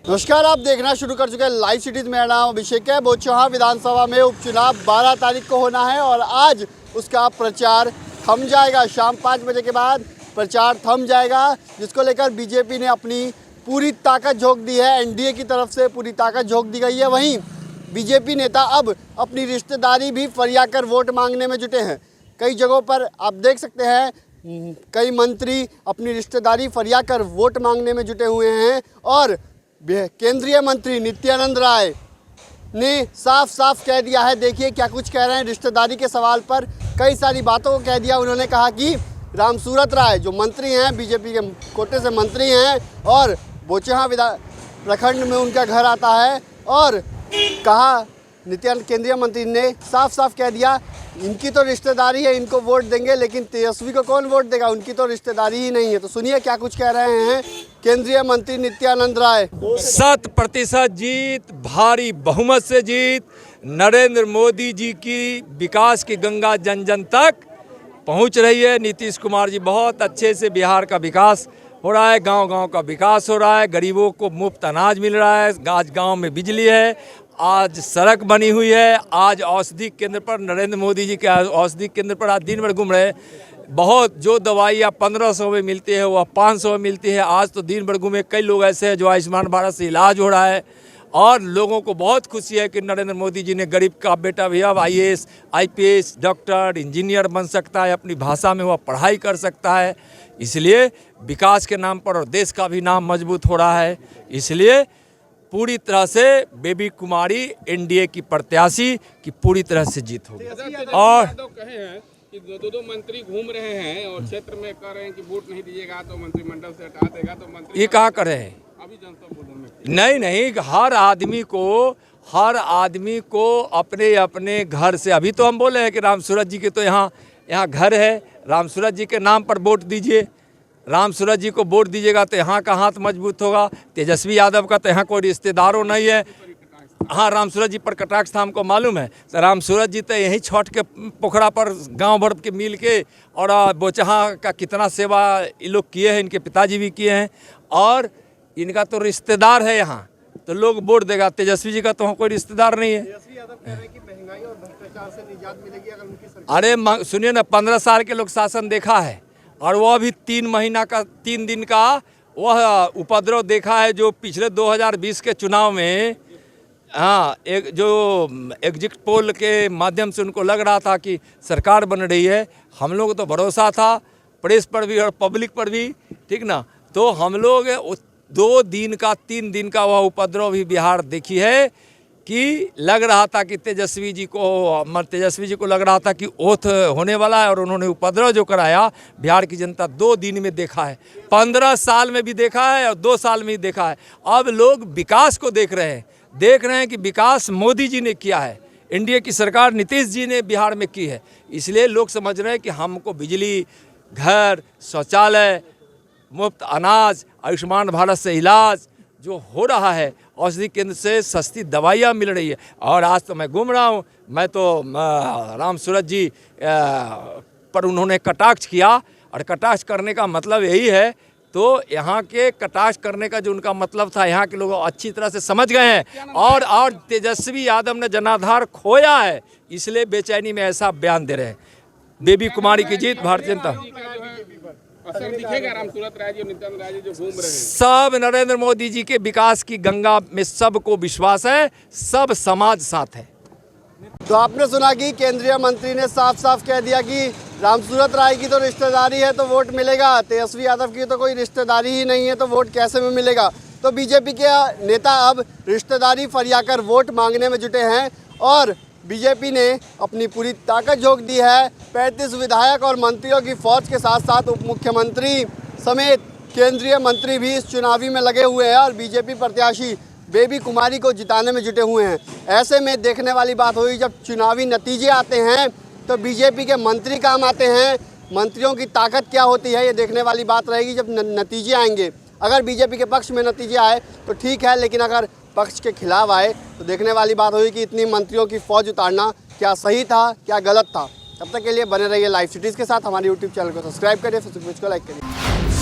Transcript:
नमस्कार, आप देखना शुरू कर चुके हैं लाइव सिटीज। मेरा नाम अभिषेक है। बोचौहां विधानसभा में उपचुनाव 12 तारीख को होना है और आज उसका प्रचार थम जाएगा। शाम 5 बजे के बाद प्रचार थम जाएगा, जिसको लेकर बीजेपी ने अपनी पूरी ताकत झोंक दी है। एनडीए की तरफ से पूरी ताकत झोंक दी गई है। वहीं बीजेपी नेता अब अपनी रिश्तेदारी भी फरिया कर वोट मांगने में जुटे हैं। कई जगहों पर आप देख सकते हैं कई मंत्री अपनी रिश्तेदारी फरिया कर वोट मांगने में जुटे हुए हैं और केंद्रीय मंत्री नित्यानंद राय ने साफ साफ कह दिया है। देखिए क्या कुछ कह रहे हैं रिश्तेदारी के सवाल पर। कई सारी बातों को कह दिया। उन्होंने कहा कि रामसूरत राय जो मंत्री हैं, बीजेपी के कोटे से मंत्री हैं और बोचौहां प्रखंड में उनका घर आता है, और कहा नित्यानंद केंद्रीय मंत्री ने साफ साफ कह दिया इनकी तो रिश्तेदारी है, इनको वोट देंगे, लेकिन तेजस्वी को कौन वोट देगा, उनकी तो रिश्तेदारी ही नहीं है। तो सुनिए क्या कुछ कह रहे हैं केंद्रीय मंत्री नित्यानंद राय। 100% जीत, भारी बहुमत से जीत। नरेंद्र मोदी जी की विकास की गंगा जन जन तक पहुंच रही है। नीतीश कुमार जी बहुत अच्छे से बिहार का विकास हो रहा है, गांव-गांव का विकास हो रहा है, गरीबों को मुफ्त अनाज मिल रहा है, आज गांव में बिजली है, आज सड़क बनी हुई है, आज औषधि केंद्र पर नरेंद्र मोदी जी के औषधि केंद्र पर आज दिन भर घूम रहे हैं। बहुत जो दवाइयाँ 1500 में मिलती है वह 500 में मिलती है, आज तो दिन भर घूमे। कई लोग ऐसे हैं जो आयुष्मान भारत से इलाज हो रहा है और लोगों को बहुत खुशी है कि नरेंद्र मोदी जी ने गरीब का बेटा भी अब IAS, IPS, डॉक्टर, इंजीनियर बन सकता है, अपनी भाषा में वह पढ़ाई कर सकता है। इसलिए विकास के नाम पर और देश का भी नाम मजबूत हो रहा है। इसलिए पूरी तरह से बेबी कुमारी एनडीए की प्रत्याशी की पूरी तरह से जीत होगी। और कहे हैं कि दो मंत्री घूम रहे हैं और क्षेत्र में कह रहे हैं कि वोट नहीं दीजिएगा तो मंत्रिमंडल से हटा देगा, तो मंत्री ये कहाँ कर रहे हैं? अभी जनता बोलूँ नहीं, हर आदमी को अपने अपने घर से, अभी तो हम बोले हैं कि रामसूरत जी के तो यहाँ घर है, रामसूरत जी के नाम पर वोट दीजिए। रामसूरत जी को वोट दीजिएगा तो यहाँ का हाथ मजबूत होगा। तेजस्वी यादव का तो यहाँ कोई रिश्तेदारों नहीं है। हाँ, रामसूरत जी पर कटाक्ष था, हमको मालूम है। तो रामसूरत जी तो यहीं छठ के पोखरा पर गांव भर के मिल के और बोचौहां का कितना सेवा ये लोग किए हैं, इनके पिताजी भी किए हैं और इनका तो रिश्तेदार है यहाँ, तो लोग वोट देगा। तेजस्वी जी का तो कोई रिश्तेदार नहीं है। तेजस्वी यादव कह रहे हैं कि महंगाई और भ्रष्टाचार से निजात मिलेगी अगर उनकी सरकार। अरे सुनिए ना, 15 साल के लोग शासन देखा है और वह भी 3 दिन का वह उपद्रव देखा है जो पिछले 2020 के चुनाव में, हाँ, एक जो एग्जिट पोल के माध्यम से उनको लग रहा था कि सरकार बन रही है। हम लोग को तो भरोसा था, प्रेस पर भी और पब्लिक पर भी, ठीक ना। तो हम लोग 3 दिन का वह उपद्रव भी बिहार देखी है कि लग रहा था कि तेजस्वी जी को लग रहा था कि ओथ होने वाला है और उन्होंने उपद्रव जो कराया बिहार की जनता 2 दिन में देखा है। 15 साल में भी देखा है और 2 साल में भी देखा है। अब लोग विकास को देख रहे हैं कि विकास मोदी जी ने किया है, एनडीए की सरकार नीतीश जी ने बिहार में की है। इसलिए लोग समझ रहे हैं कि हमको बिजली, घर, शौचालय, मुफ्त अनाज, आयुष्मान भारत से इलाज जो हो रहा है, औषधि केंद्र से सस्ती दवाइयाँ मिल रही है। और आज तो मैं घूम रहा हूँ, मैं तो रामसूरत जी पर उन्होंने कटाक्ष किया और कटाक्ष करने का मतलब यही है, तो यहाँ के कटाक्ष करने का जो उनका मतलब था यहाँ के लोग अच्छी तरह से समझ गए हैं। और तेजस्वी यादव ने जनाधार खोया है, इसलिए बेचैनी में ऐसा बयान दे रहे हैं। बेबी कुमारी की जीत, भारतीय जनता। असर दिखेगा रामसूरत राय जी और नित्यानंद राय जी जो घूम रहे हैं। सब नरेंद्र मोदी जी के विकास की गंगा में सबको विश्वास है, सब समाज साथ है। तो आपने सुना कि केंद्रीय मंत्री ने साफ साफ कह दिया कि रामसूरत राय की तो रिश्तेदारी है तो वोट मिलेगा, तेजस्वी यादव की तो कोई रिश्तेदारी ही नहीं है तो वोट कैसे में मिलेगा। तो बीजेपी के नेता अब रिश्तेदारी फरिया कर वोट मांगने में जुटे हैं और बीजेपी ने अपनी पूरी ताकत झोंक दी है। 35 विधायक और मंत्रियों की फौज के साथ साथ उप मुख्यमंत्री समेत केंद्रीय मंत्री भी इस चुनावी में लगे हुए हैं और बीजेपी प्रत्याशी बेबी कुमारी को जिताने में जुटे हुए हैं। ऐसे में देखने वाली बात हुई जब चुनावी नतीजे आते हैं तो बीजेपी के मंत्री काम आते हैं। मंत्रियों की ताकत क्या होती है ये देखने वाली बात रहेगी जब नतीजे आएंगे। अगर बीजेपी के पक्ष में नतीजे आए तो ठीक है, लेकिन अगर पक्ष के खिलाफ आए तो देखने वाली बात होगी कि इतनी मंत्रियों की फौज उतारना क्या सही था, क्या गलत था। तब तक के लिए बने रहिए लाइव सिटीज़ के साथ। हमारे यूट्यूब चैनल को सब्सक्राइब करिए, फेसबुक पेज को लाइक करिए।